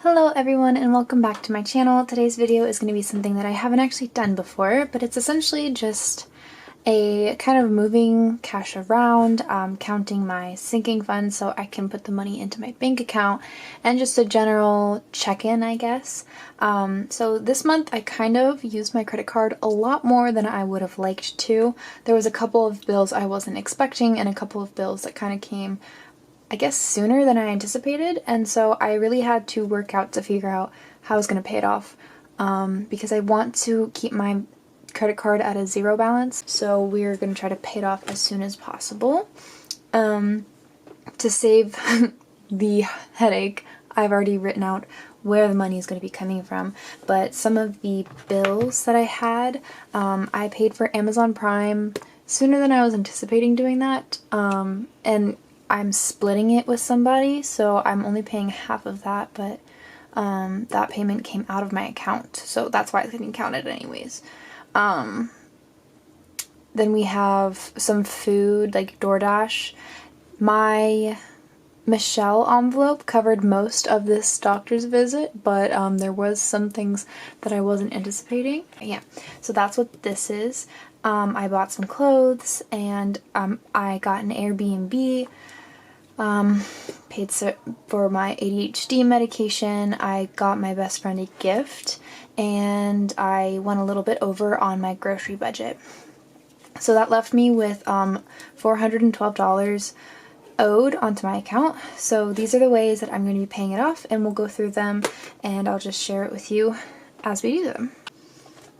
Hello everyone and welcome back to my channel. Today's video is going to be something that I haven't actually done before, but it's essentially just a kind of moving cash around, counting my sinking funds so I can put the money into my bank account, and just a general check-in, I guess. So this month I kind of used my credit card a lot more than I would have liked to. There was a couple of bills I wasn't expecting and a couple of bills that kind of came, I guess, sooner than I anticipated, and so I really had to work out to figure out how I was going to pay it off, because I want to keep my credit card at a zero balance, so we're going to try to pay it off as soon as possible. To save the headache, I've already written out where the money is going to be coming from, but some of the bills that I had, I paid for Amazon Prime sooner than I was anticipating doing that, and I'm splitting it with somebody, so I'm only paying half of that, but that payment came out of my account, so that's why it's getting counted anyways. Then we have some food, like DoorDash. My Michelle envelope covered most of this doctor's visit, but there was some things that I wasn't anticipating. Yeah, so that's what this is. I bought some clothes, and I got an Airbnb. Paid for my ADHD medication. I got my best friend a gift, and I went a little bit over on my grocery budget. So that left me with $412 owed onto my account. So these are the ways that I'm going to be paying it off, and we'll go through them and I'll just share it with you as we do them.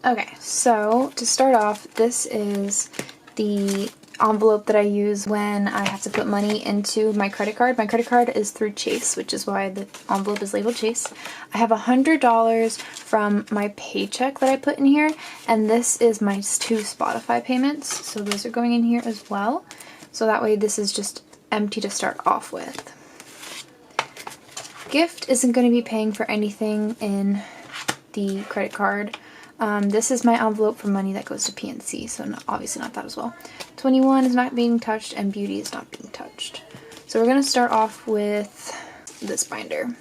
Okay, so to start off, this is the envelope that I use when I have to put money into my credit card. My credit card is through Chase, which is why the envelope is labeled Chase. I have $100 from my paycheck that I put in here, and this is my 2 Spotify payments, so those are going in here as well. So that way this is just empty to start off with. Gift isn't going to be paying for anything in the credit card. This is my envelope for money that goes to PNC, so obviously not that as well. 21 is not being touched, and beauty is not being touched. So we're going to start off with this binder.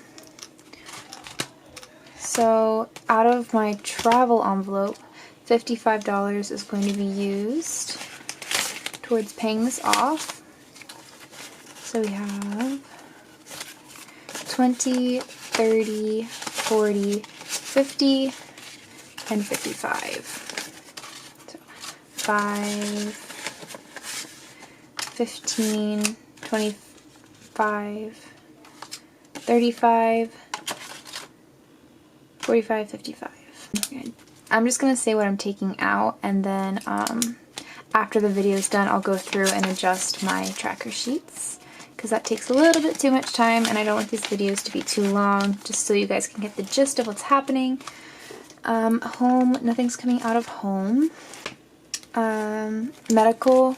So out of my travel envelope, $55 is going to be used towards paying this off. So we have 20, 30, 40, 50, and 55. So 5, 15, 25, 35, 45, 55. Okay. I'm just going to say what I'm taking out, and then after the video is done, I'll go through and adjust my tracker sheets, because that takes a little bit too much time, and I don't want these videos to be too long, just so you guys can get the gist of what's happening. Home, nothing's coming out of home. Medical,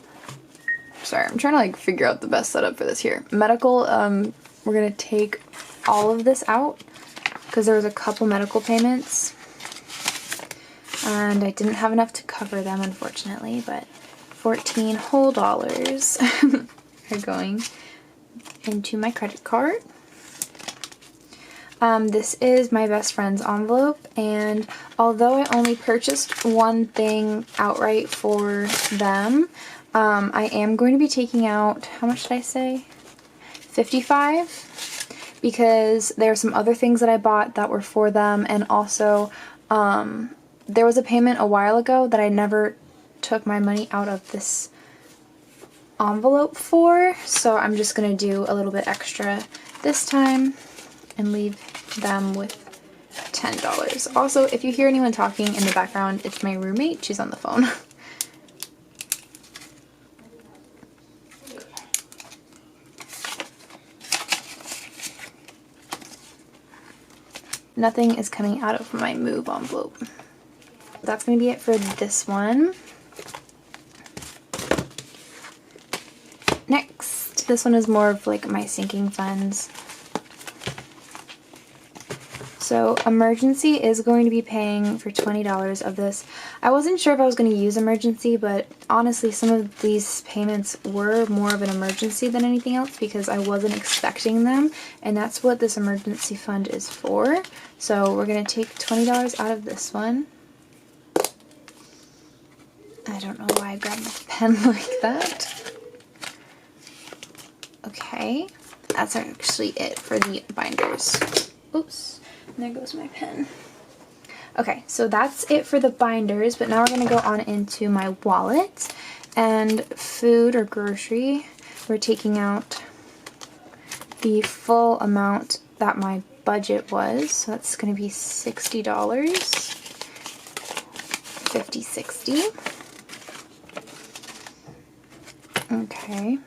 sorry, I'm trying to figure out the best setup for this here. Medical, we're gonna take all of this out because there was a couple medical payments and I didn't have enough to cover them, unfortunately, but 14 whole dollars are going into my credit card. This is my best friend's envelope, and although I only purchased one thing outright for them, I am going to be taking out, how much did I say? 55, because there are some other things that I bought that were for them, and also there was a payment a while ago that I never took my money out of this envelope for, so I'm just going to do a little bit extra this time and leave them with $10. Also, if you hear anyone talking in the background, it's my roommate. She's on the phone. Nothing is coming out of my move envelope. That's going to be it for this one. Next, this one is more of my sinking funds. So emergency is going to be paying for $20 of this. I wasn't sure if I was going to use emergency, but honestly some of these payments were more of an emergency than anything else because I wasn't expecting them, and that's what this emergency fund is for. So we're going to take $20 out of this one. I don't know why I grabbed my pen like that. Okay, that's actually it for the binders. Oops, and there goes my pen. Okay, so that's it for the binders, but now we're gonna go on into my wallet and food or grocery. We're taking out the full amount that my budget was, so that's gonna be $60. 50, 60. Okay.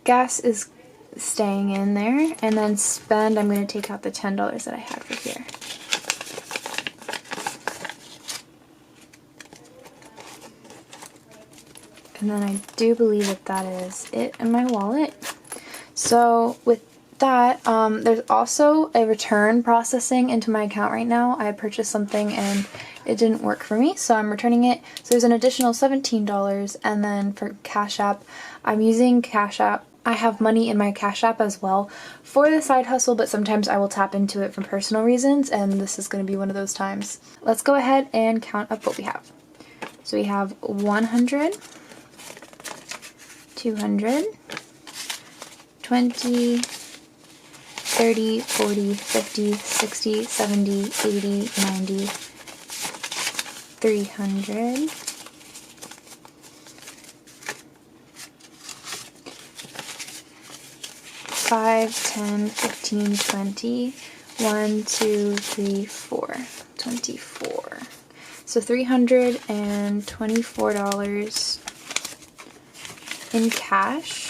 Gas is staying in there, and then spend, I'm going to take out the $10 that I had for here. And then I do believe that that is it in my wallet. So with that, there's also a return processing into my account right now. I purchased something and it didn't work for me, so I'm returning it. So there's an additional $17, and then for Cash App, I'm using Cash App. I have money in my Cash App as well for the side hustle, but sometimes I will tap into it for personal reasons, and this is going to be one of those times. Let's go ahead and count up what we have. So we have 100, 200, 20, 30, 40, 50, 60, 70, 80, 90, 300, 5, 10, 15, 20, 1, 2, 3, 4, 24. So $324 in cash.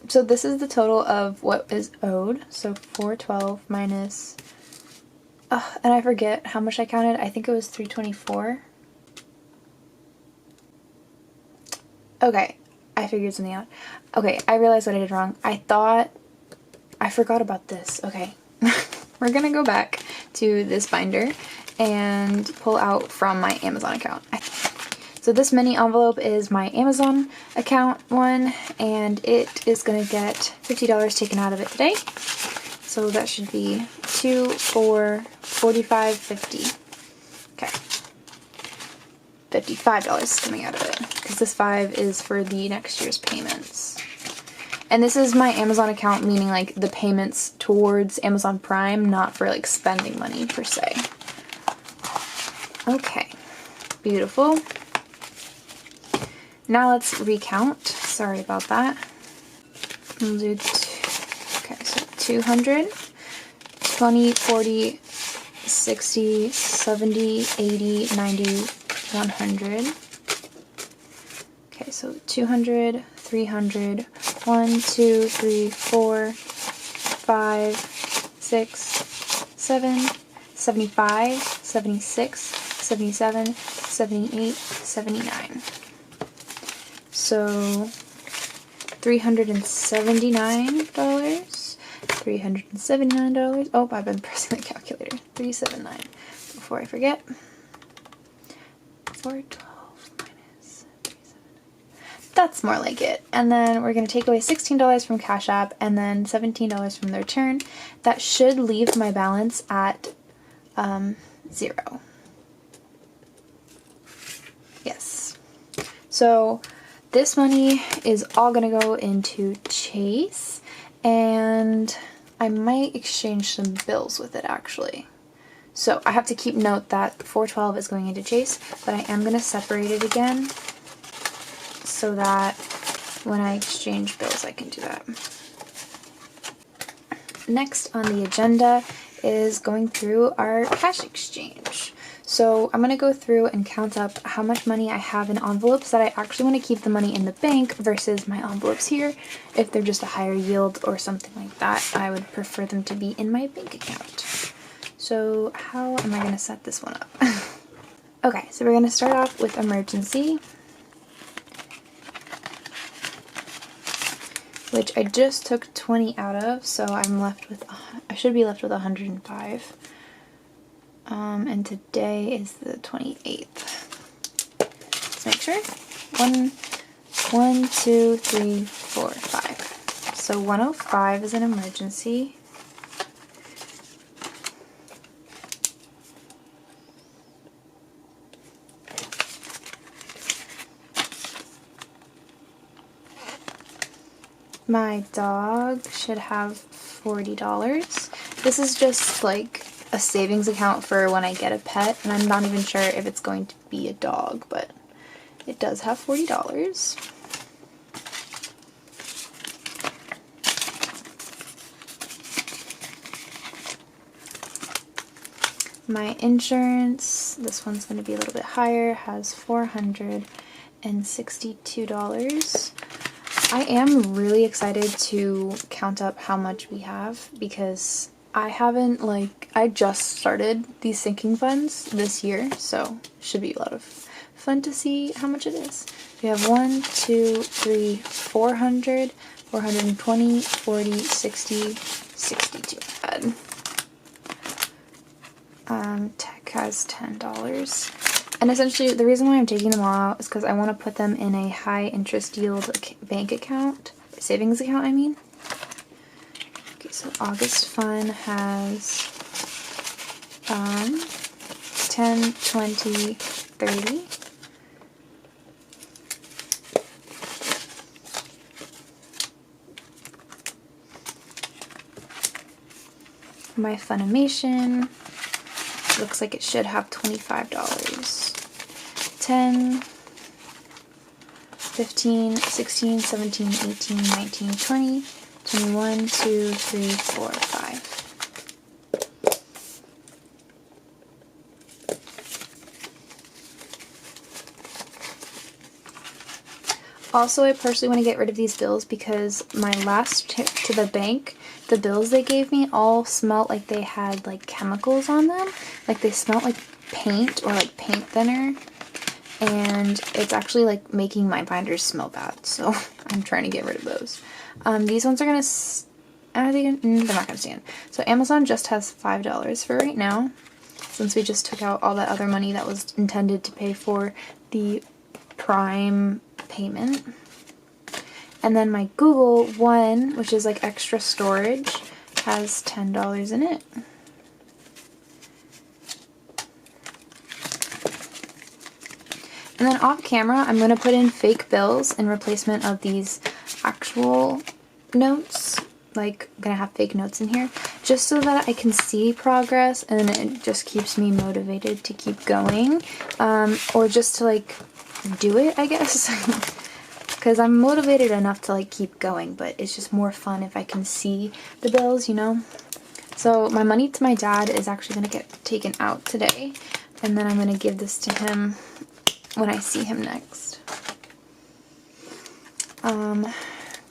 So this is the total of what is owed. So 412 minus, and I forget how much I counted. I think it was 324. Okay, I figured something out. Okay, I realized what I did wrong. I forgot about this. Okay, we're gonna go back to this binder and pull out from my Amazon account. So this mini envelope is my Amazon account one, and it is going to get $50 taken out of it today. So that should be 2, 4, 45, 50. Okay. $55 is coming out of it, because this 5 is for the next year's payments. And this is my Amazon account, meaning like the payments towards Amazon Prime, not for like spending money per se. Okay. Beautiful. Now let's recount. Sorry about that. We'll do okay, so 200, 20, 40, 60, 70, 80, 90, 100. Okay, so 200, 300, 1, 2, 3, 4, 5, 6, 7, 75, 76, 77, 78, 79. So $379, $379. Oh, I've been pressing the calculator. 379. Before I forget. 412 minus 379. That's more like it. And then we're going to take away $16 from Cash App and then $17 from the return. That should leave my balance at 0. Yes. So this money is all going to go into Chase, and I might exchange some bills with it actually. So I have to keep note that 412 is going into Chase, but I am going to separate it again so that when I exchange bills I can do that. Next on the agenda is going through our cash exchange. So I'm going to go through and count up how much money I have in envelopes that I actually want to keep the money in the bank versus my envelopes here. If they're just a higher yield or something like that, I would prefer them to be in my bank account. So how am I going to set this one up? Okay, so we're going to start off with emergency. which I just took 20 out of, so I'm left with, I should be left with 105. And today is the 28th. Let's make sure. 1, 2, 3, 4, 5. So 105 is an emergency. My dog should have $40. This is just like a savings account for when I get a pet, and I'm not even sure if it's going to be a dog, but it does have $40. My insurance, this one's going to be a little bit higher, has $462. I am really excited to count up how much we have because I haven't, I just started these sinking funds this year, so should be a lot of fun to see how much it is. We have 1, 2, 3, 400, 420, 40, 60, 62 bad. Tech has $10. And essentially, the reason why I'm taking them all out is because I want to put them in a high interest yield bank account, savings account, I mean. Okay, so August fun has 10, 20, 30. My Funimation looks like it should have $25. 10, 15, 16, 17, 18, 19, 20, 21, 2, 3, 4, 5. Also, I personally want to get rid of these bills because my last trip to the bank, the bills they gave me all smelled like they had like chemicals on them. Like they smelled like paint or like paint thinner. And it's actually like making my binders smell bad. So I'm trying to get rid of those. These ones are going to, they're not going to stand. So Amazon just has $5 for right now. Since we just took out all that other money that was intended to pay for the Prime payment. And then my Google one, which is like extra storage, has $10 in it. And then off camera, I'm going to put in fake bills in replacement of these actual notes. Like, I'm going to have fake notes in here just so that I can see progress and it just keeps me motivated to keep going. Or just to like do it, I guess. Because I'm motivated enough to like keep going, but it's just more fun if I can see the bills, you know? So my money to my dad is actually going to get taken out today. And then I'm going to give this to him when I see him next.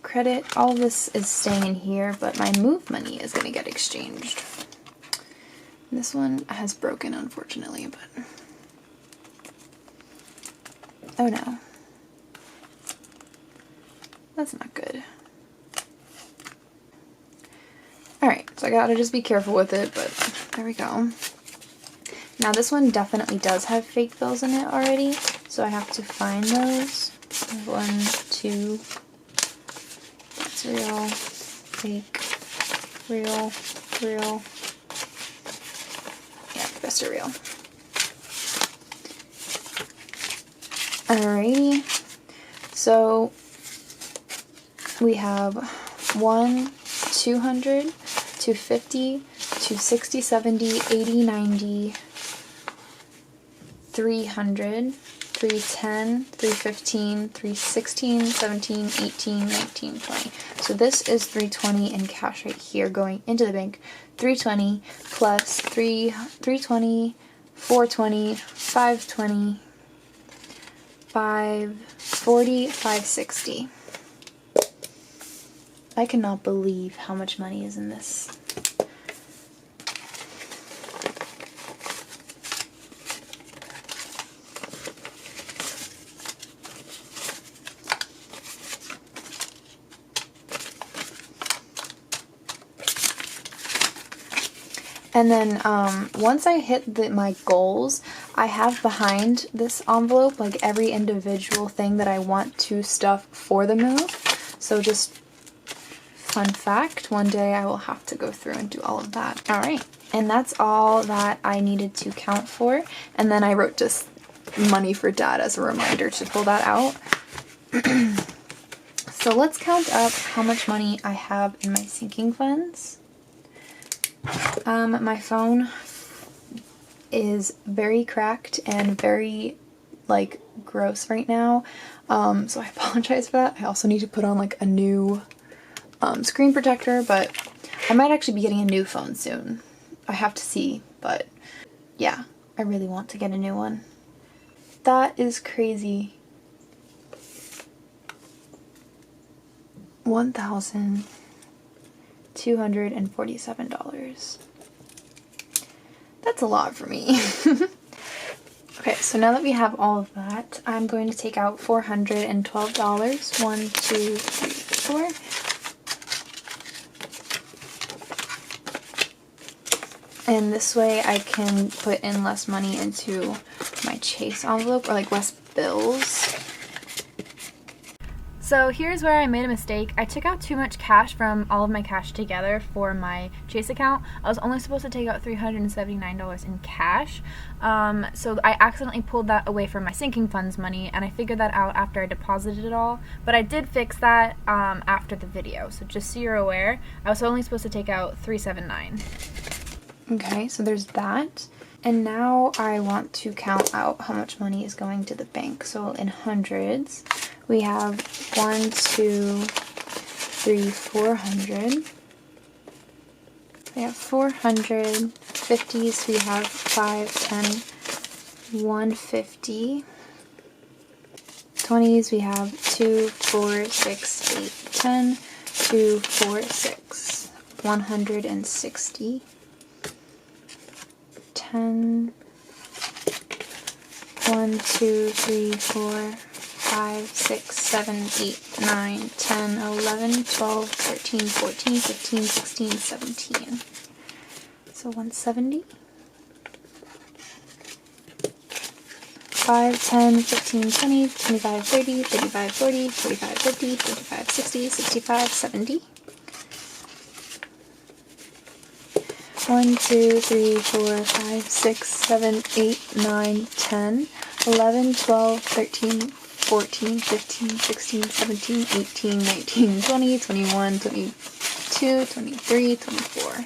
Credit, all this is staying in here, but my move money is going to get exchanged. This one has broken, unfortunately, but... Oh no. That's not good. Alright, so I gotta just be careful with it, but there we go. Now this one definitely does have fake bills in it already, so I have to find those. 1, 2, that's real, fake, real, real. Yeah, the rest are real. Alrighty, so we have 1, 200, 250, 260, 70, 80, 90, 300, 310, 315, 316, 17, 18, 19, 20. So this is 320 in cash right here going into the bank. 320 plus 320, 420, 520, 540, 560. I cannot believe how much money is in this. And then once I hit my goals, I have behind this envelope like every individual thing that I want to stuff for the move. So just fun fact, one day I will have to go through and do all of that. All right, and that's all that I needed to count for. And then I wrote just money for dad as a reminder to pull that out. So let's count up how much money I have in my sinking funds. My phone is very cracked and very like gross right now, so I apologize for that. I also need to put on like a new screen protector, but I might actually be getting a new phone soon. I have to see, but yeah, I really want to get a new one. That is crazy. $1,247. That's a lot for me. Okay, so now that we have all of that, I'm going to take out $412. 1, 2, 3, 4. And this way I can put in less money into my Chase envelope, or like less bills. So here's where I made a mistake. I took out too much cash from all of my cash together for my Chase account. I was only supposed to take out $379 in cash. So I accidentally pulled that away from my sinking funds money, and I figured that out after I deposited it all. But I did fix that after the video. So just so you're aware, I was only supposed to take out $379. Okay, so there's that. And now I want to count out how much money is going to the bank. So in hundreds, we have 1, 2, 3, 400. We have 400. 50s, we have 5, 10, 150. 20s, we have 2, 4, 6, 8, 10. 2, 4, 6. 160. 10, 1, 2, 3, 4, 5, 6, 7, 8, 9, 10, 11, 12, 13, 14, 15, 16, 17. So 170. 5, 10, 15, 20, 25, 30, 35, 40, 45, 50, 55, 60, 65, 70. 1, 2, 3, 4, 5, 6, 7, 8, 9, 10, 11, 12, 13, 14, 15, 16, 17, 18, 19, 20, 21, 22, 23, 24.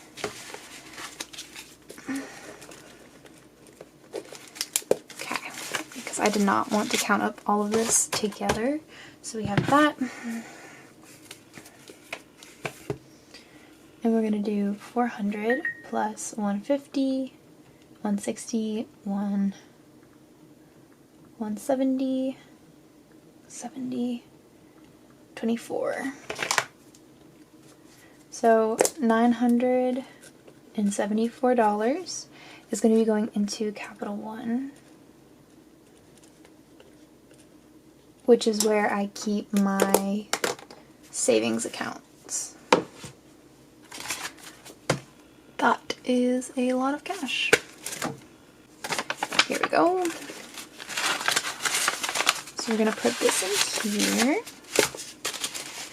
Okay, because I did not want to count up all of this together. So we have that. And we're going to do 400 plus 150, 160, 170, 70, 24. So $974 is going to be going into Capital One, which is where I keep my savings accounts. That is a lot of cash. Here we go. So we're gonna put this in here.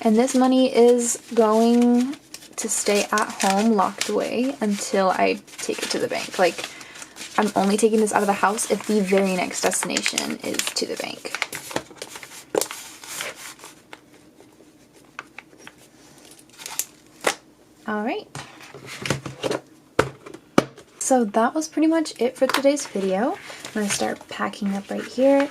And this money is going to stay at home locked away until I take it to the bank. Like, I'm only taking this out of the house if the very next destination is to the bank. All right. So that was pretty much it for today's video. I'm going to start packing up right here.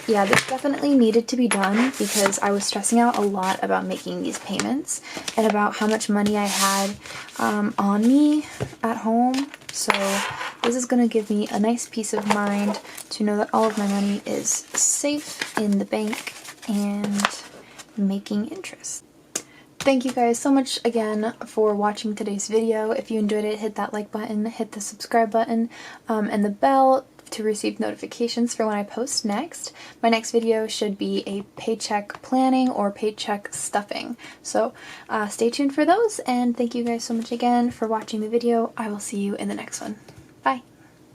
Yeah, this definitely needed to be done because I was stressing out a lot about making these payments and about how much money I had on me at home. So this is going to give me a nice peace of mind to know that all of my money is safe in the bank and making interest. Thank you guys so much again for watching today's video. If you enjoyed it, hit that like button, hit the subscribe button, and the bell to receive notifications for when I post next. My next video should be a paycheck planning or paycheck stuffing. So stay tuned for those, and thank you guys so much again for watching the video. I will see you in the next one.